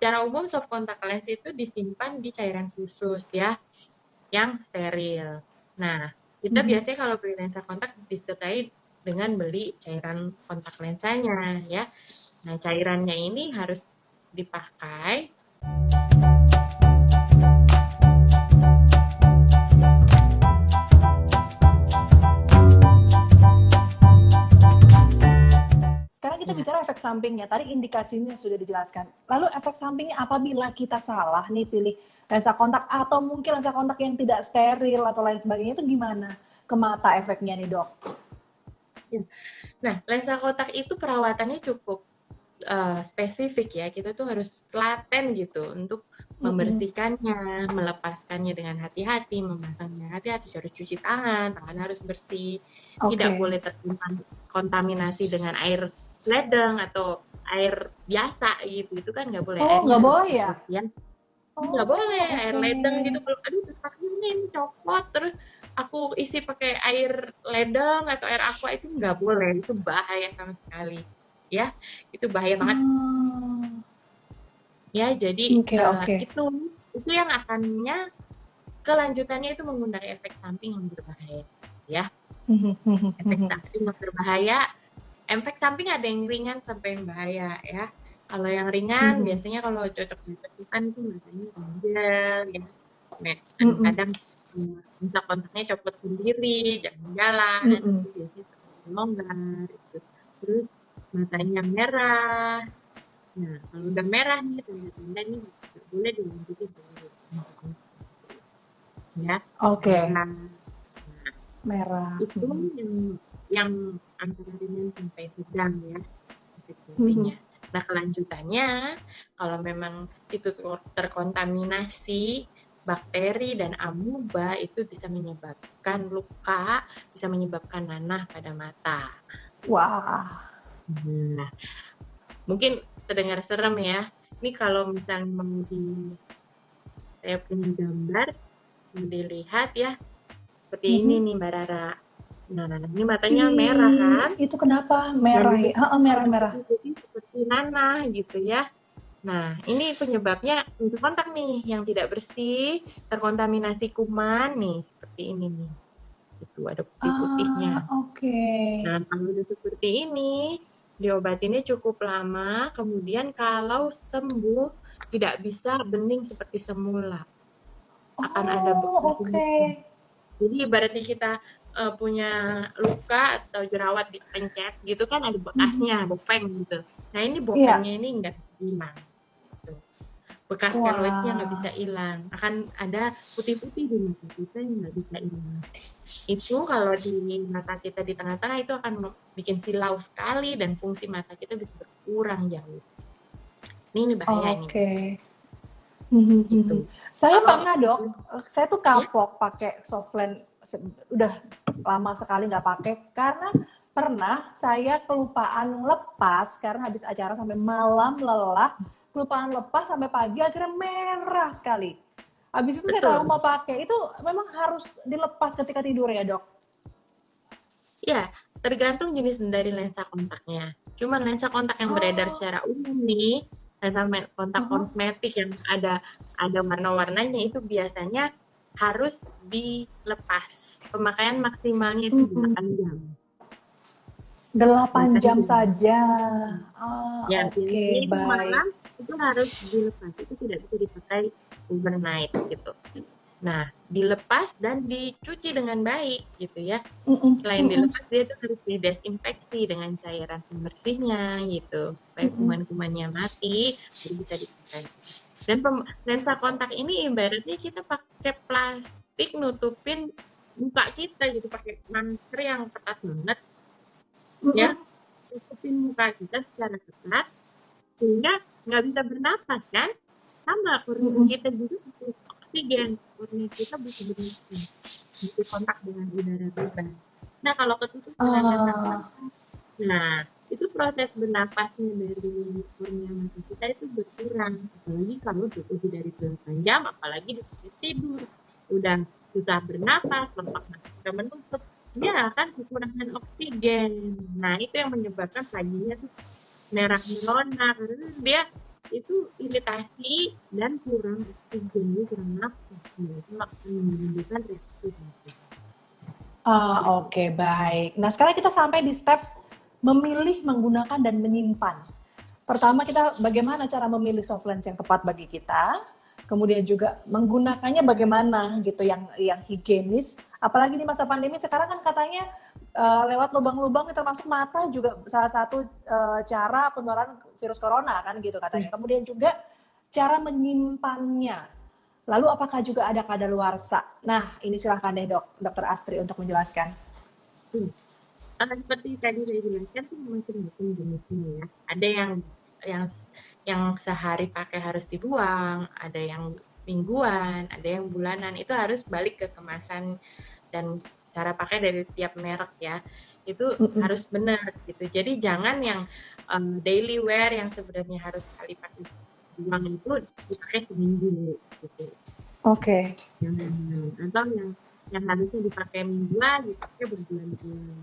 secara umum soft contact lens itu disimpan di cairan khusus ya, yang steril. Nah, kita biasanya kalau beli lensa kontak disertai dengan beli cairan kontak lensanya ya. Nah, cairannya ini harus dipakai Sekarang kita ya. bicara efek sampingnya. Tadi indikasinya sudah dijelaskan. Lalu efek sampingnya apabila kita salah nih pilih lensa kontak atau mungkin lensa kontak yang tidak steril atau lain sebagainya itu gimana ke mata efeknya nih dok? Nah, lensa kontak itu perawatannya cukup spesifik ya. Kita tuh harus telaten gitu untuk membersihkannya, melepaskannya dengan hati-hati, memasangnya hati-hati, harus cuci tangan, tangan harus bersih, tidak boleh terkontaminasi dengan air ledeng atau air biasa gitu. Itu kan nggak boleh, Oh, airnya nggak harus boleh ya? bersih ya. Nggak boleh, air ledeng gitu. Okay. Kalau aduh pakainya ini copot, terus aku isi pakai air ledeng atau air aqua itu nggak boleh. Itu bahaya sama sekali. Ya, itu bahaya banget. Ya, jadi itu yang akannya kelanjutannya itu mengundang efek samping yang berbahaya. Ya, efek samping yang berbahaya. Efek samping ada yang ringan sampai yang bahaya ya. Kalau yang ringan biasanya kalau cocok-cocokan itu biasanya ganjel ya. Kadang-kadang bisa kontaknya copot sendiri, jalan-jalan, itu biasanya longgar gitu. Terus matanya merah. Nah, kalau udah merah nih tanda-tanda nih nggak boleh dilanjutin dulu. Ya. Merah. Itu yang antara ringan sampai sedang ya efek sampingnya. Nah, kelanjutannya kalau memang itu terkontaminasi bakteri dan amuba itu bisa menyebabkan luka, bisa menyebabkan nanah pada mata. Wah. Nah, mungkin terdengar serem ya. Ini kalau misalnya mau saya punya gambar, mau dilihat ya, seperti ini nih Mbak Rara. Nah, ini matanya merah kan? Itu kenapa merah ya? Merah-merah. Jadi seperti nanah gitu ya. Nah, ini penyebabnya lensa kontak nih yang tidak bersih, terkontaminasi kuman nih, seperti ini nih. Itu ada putih-putihnya. Nah, kalau udah seperti ini, diobatinnya cukup lama, kemudian kalau sembuh tidak bisa bening seperti semula. Akan ada bekas. Jadi ibaratnya kita punya luka atau jerawat dipencet gitu kan ada bekasnya, bopeng gitu. Nah, ini bopengnya ini nggak hilang. Bekas keloidnya nggak bisa hilang, akan ada putih-putih di mata kita yang nggak bisa hilang. Itu kalau di mata kita di tengah-tengah itu akan bikin silau sekali dan fungsi mata kita bisa berkurang jauh. Ini bahaya ini. Gitu. Saya pernah dok, saya tuh kapok pakai soft lens, udah lama sekali nggak pakai karena pernah saya kelupaan lepas karena habis acara sampai malam lelah. Kelupaan lepas sampai pagi akhirnya merah sekali. Habis itu saya tahu mau pakai, itu memang harus dilepas ketika tidur ya dok? Ya, tergantung jenis dari lensa kontaknya. Cuma lensa kontak yang beredar secara umum nih, lensa kontak kosmetik yang ada warna-warnanya itu biasanya harus dilepas. Pemakaian maksimalnya itu 8 jam. 8 jam saja. Ya, baik. Malam itu harus dilepas, itu tidak bisa dipakai overnight gitu. Nah, dilepas dan dicuci dengan baik gitu ya. Selain dilepas, dia tuh harus didesinfeksi dengan cairan pembersihnya gitu, supaya kuman-kumannya mati, jadi bisa dipakai. Dan lensa kontak ini ibaratnya kita pakai plastik nutupin muka kita gitu, pakai masker yang ketat banget, ya, nutupin muka kita secara ketat, sehingga nggak bisa bernapas kan, sama kornea kita juga butuh oksigen, kornea kita butuh bernafas, butuh kontak dengan udara bebas. Nah, kalau ketutup dengan lensa kontak, nah itu proses bernafasnya dari kornea mata kita itu berkurang, apalagi kalau lebih dari 8 jam, apalagi di tidur udah susah bernapas, lemak mata sudah menutup, dia akan kekurangan oksigen. Nah, itu yang menyebabkan paginya tuh merah melona, karena dia itu iritasi dan kurang oksigen, kurang nafas, itu akan menimbulkan reaksi jantung. Oke, baik. Nah, sekarang kita sampai di step memilih, menggunakan, dan menyimpan. Pertama, kita bagaimana cara memilih soft lens yang tepat bagi kita. Kemudian juga menggunakannya bagaimana gitu, yang higienis. Apalagi di masa pandemi sekarang kan katanya lewat lubang-lubang termasuk mata juga salah satu cara penularan virus corona kan gitu katanya. Kemudian juga cara menyimpannya. Lalu apakah juga ada kadaluarsa? Nah, ini silahkan deh Dokter Astri untuk menjelaskan. Seperti tadi saya jelaskan tuh macam-macam jenisnya ya. Ada yang sehari pakai harus dibuang, ada yang mingguan, ada yang bulanan. Itu harus balik ke kemasan dan cara pakai dari tiap merek ya. Itu harus benar gitu. Jadi jangan yang daily wear yang sebenarnya harus sekali pakai buang itu dipakai seminggu gitu. Oke. Atau yang harusnya dipakai mingguan dipakai berbulan-bulan.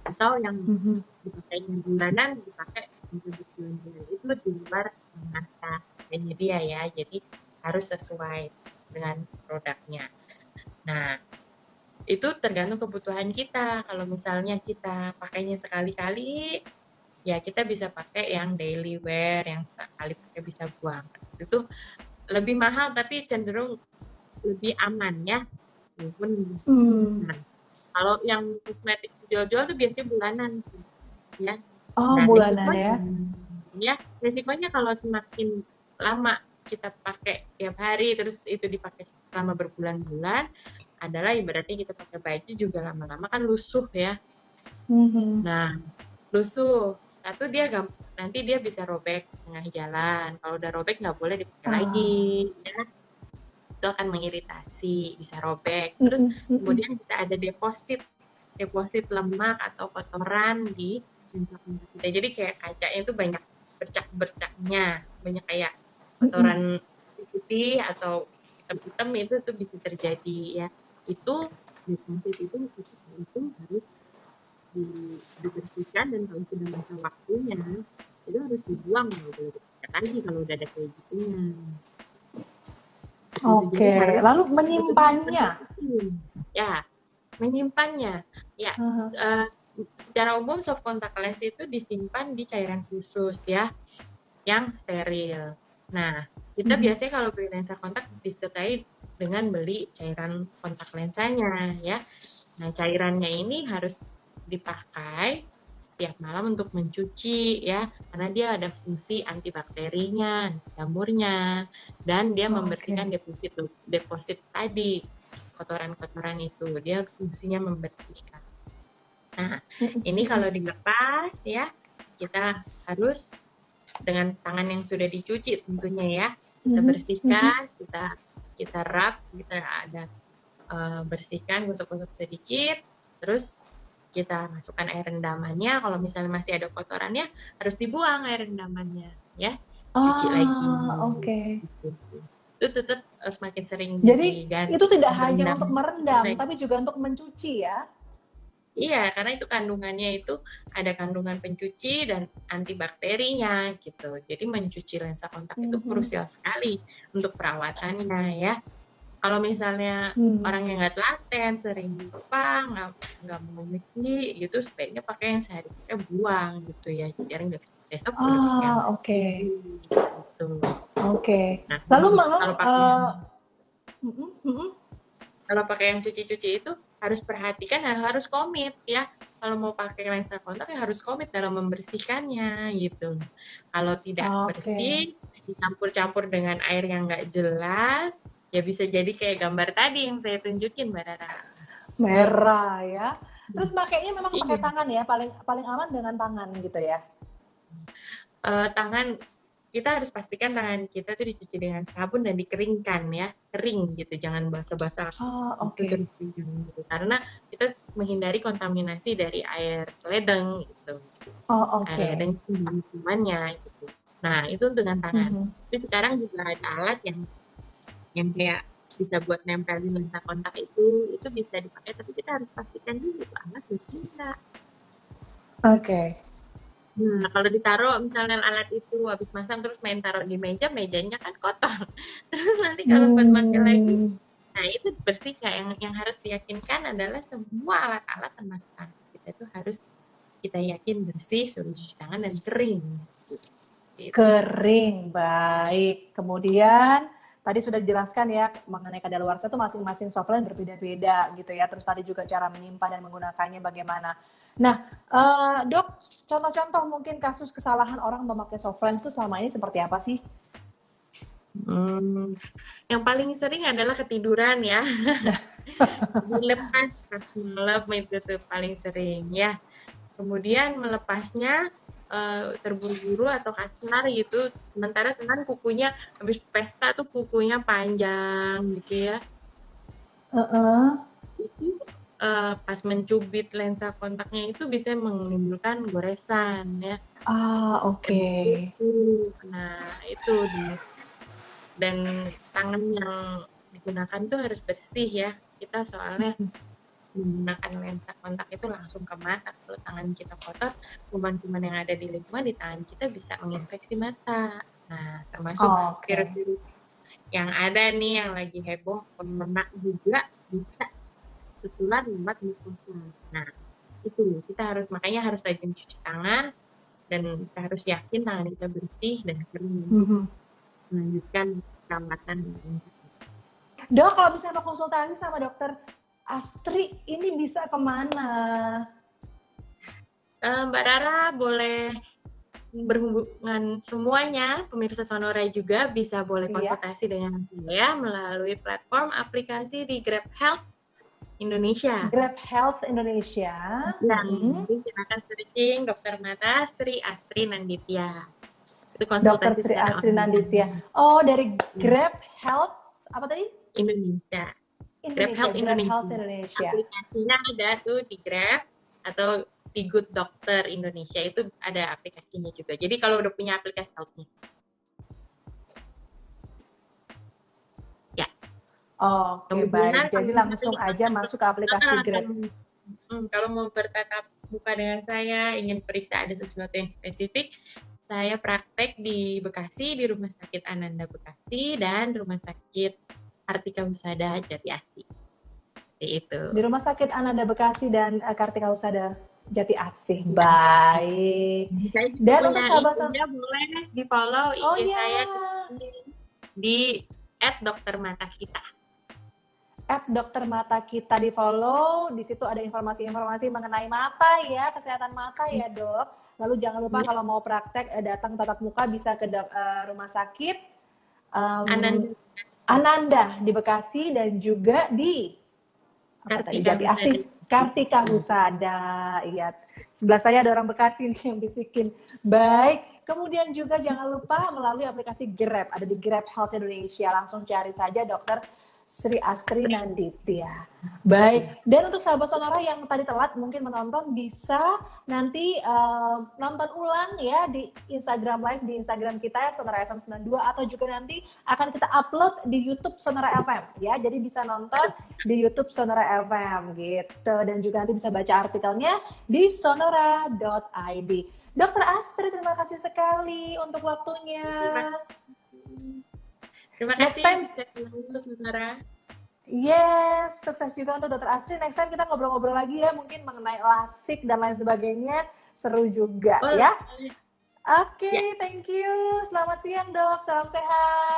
Atau yang dipakainya bulanan dipakai untuk berbulan-bulan. Itu di luar masa kayaknya dia ya. Jadi harus sesuai dengan produknya. Nah, itu tergantung kebutuhan kita. Kalau misalnya kita pakainya sekali-kali, ya kita bisa pakai yang daily wear, yang sekali pakai bisa buang. Itu lebih mahal tapi cenderung lebih aman ya. Nah, kalau yang kosmetik jual-jual tuh biasanya bulanan ya. Oh, bulanan ya. Ya, resikonya kalau semakin lama kita pakai tiap hari terus itu dipakai selama berbulan-bulan adalah ibaratnya kita pakai baju juga lama-lama kan lusuh ya. Nah, lusuh. Satu nanti dia bisa robek tengah jalan. Kalau udah robek nggak boleh dipakai lagi. Ya. Itu akan mengiritasi, bisa robek. Terus kemudian kita ada deposit lemak atau kotoran di kontak kita. Jadi kayak kacanya itu banyak bercak-bercaknya, banyak kayak kotoran putih atau hitam-hitam itu tuh bisa terjadi ya. Itu deposit itu harus dibersihkan dan kalau sudah masa waktunya itu harus dibuang, nggak boleh dipakai lagi kalau udah ada kayak gitunya. Oke, lalu menyimpannya? Ya, menyimpannya. Ya, secara umum soft contact lens itu disimpan di cairan khusus ya, yang steril. Nah, kita biasanya kalau beli lensa kontak disertai dengan beli cairan kontak lensanya ya. Nah, cairannya ini harus dipakai setiap malam untuk mencuci ya, karena dia ada fungsi antibakterinya, anti jamurnya, dan dia membersihkan deposit tadi, kotoran-kotoran itu, dia fungsinya membersihkan. Nah, ini kalau dilepas ya, kita harus dengan tangan yang sudah dicuci tentunya ya, kita bersihkan, kita rub, kita ada bersihkan, gosok-gosok sedikit, terus kita masukkan air rendamannya. Kalau misalnya masih ada kotorannya, harus dibuang air rendamannya, ya. Cuci lagi. Oke. Itu tetap semakin sering diganti. Jadi itu tidak hanya untuk merendam, tapi juga untuk mencuci ya? Iya, karena itu kandungannya itu ada kandungan pencuci dan antibakterinya gitu. Jadi mencuci lensa kontak itu krusial sekali untuk perawatannya ya. Kalau misalnya orang yang nggak telaten, sering lupa, nggak mau nyuci gitu, sebaiknya pakai yang sehari pakai buang gitu ya, biar nggak besok oke. Gitu. Oke. Nah, lalu memang kalau pakai yang cuci-cuci itu harus perhatikan, harus komit ya. Kalau mau pakai lensa kontak ya harus komit dalam membersihkannya gitu. Kalau tidak bersih, dicampur-campur dengan air yang nggak jelas, ya bisa jadi kayak gambar tadi yang saya tunjukin, Mbak Rara. Merah ya. Terus pakainya memang pakai tangan ya, paling aman dengan tangan gitu ya. Tangan kita harus pastikan tangan kita tuh dicuci dengan sabun dan dikeringkan ya, kering gitu, jangan basah-basah. Gitu. Karena kita menghindari kontaminasi dari air ledeng gitu. Air ledeng kumannya gitu. Nah, itu dengan tangan. Tapi sekarang juga ada alat yang kayak bisa buat nempelin lensa kontak itu bisa dipakai, tapi kita harus pastikan dulu itu alat bisa. Oke. Nah, kalau ditaruh misalnya alat itu habis masang terus main taruh di meja, mejanya kan kotor. Terus nanti kalau buat pakai lagi, Hmm, nah itu bersih Kak. Yang harus diyakinkan adalah semua alat-alat termasuk tangan kita itu harus kita yakin bersih, suruh cuci tangan dan kering. Gitu. kering, baik. Kemudian tadi sudah dijelaskan ya mengenai kadaluarsa itu masing-masing softline berbeda-beda gitu ya. Terus tadi juga cara menyimpan dan menggunakannya bagaimana. Nah, dok, contoh-contoh mungkin kasus kesalahan orang memakai softline itu selama ini seperti apa sih? Hmm, yang paling sering adalah ketiduran ya. Dilepas pas malam itu tuh paling sering ya. Kemudian melepasnya terburu-buru atau kasar gitu. Sementara kan kukunya habis pesta tuh kukunya panjang gitu ya. Heeh. Itu pas mencubit lensa kontaknya itu bisa menimbulkan goresan ya. Ah, oke. Itu. Nah, itu dia. Dan tangan yang digunakan tuh harus bersih ya. Kita soalnya menggunakan lensa kontak itu langsung ke mata. Kalau tangan kita kotor, kuman-kuman yang ada di lingkungan di tangan kita bisa menginfeksi mata. Nah, termasuk Oke. virus-virus yang ada nih yang lagi heboh, corona juga bisa tertular lewat mukosa. Nah, itu kita harus makanya harus rajin cuci tangan dan kita harus yakin tangan kita bersih dan kering untuk Mhm. melanjutkan perawatan. Dok, kalau misalnya mau konsultasi sama dokter Astri, ini bisa kemana? Mbak Rara boleh berhubungan semuanya, pemirsa Sonora juga bisa boleh Iya. konsultasi dengan saya melalui platform aplikasi di Grab Health Indonesia. Grab Health Indonesia. Ya, nanti silakan searching Dokter Mata Sri Astri Nanditya. Itu Dokter konsultasi Sri secara Astri online. Nanditya. Oh, dari Grab Health apa tadi? Indonesia. Grab Indonesia. Health Grab Health Indonesia. Indonesia. Aplikasinya ada tuh di Grab atau di Good Doctor Indonesia itu ada aplikasinya juga. Jadi kalau udah punya aplikasi health-nya. Ya. Oke, Kemudian baik. Jadi kalau langsung aja masuk ke aplikasi Grab. kalau mau bertatap muka dengan saya, ingin periksa ada sesuatu yang spesifik, saya praktek di Bekasi, di Rumah Sakit Ananda Bekasi, dan Rumah Sakit Kartika Husada Jati Asih. Seperti itu. Di Rumah Sakit Ananda Bekasi dan Kartika Husada Jati Asih. Baik. Saya Dan untuk punya IG-nya boleh di follow IG Oh iya. saya di @doktermatakita. Dokter Mata Kita di follow, di situ ada informasi-informasi mengenai mata ya, kesehatan mata ya dok. Lalu jangan lupa kalau mau praktek datang tatap muka bisa ke rumah sakit Ananda di Bekasi dan juga di Jati Asih, Kartika Husada. Iya, sebelah saya ada orang Bekasi nih yang bisikin. Baik, kemudian juga jangan lupa melalui aplikasi Grab, ada di Grab Health Indonesia. Langsung cari saja dokter Sri Astri Nanditya. Baik, dan untuk sahabat Sonora yang tadi telat mungkin menonton bisa nanti nonton ulang ya di Instagram Live di Instagram kita Sonora FM 92 atau juga nanti akan kita upload di YouTube Sonora FM ya. Jadi bisa nonton di YouTube Sonora FM gitu dan juga nanti bisa baca artikelnya di sonora.id. Dokter Astri, terima kasih sekali untuk waktunya. Terima kasih. Saudara. Yes, sukses juga untuk Dokter Astri. Next time kita ngobrol-ngobrol lagi ya, mungkin mengenai lasik dan lain sebagainya. Seru juga ya. Oke, thank you. Selamat siang dok, salam sehat.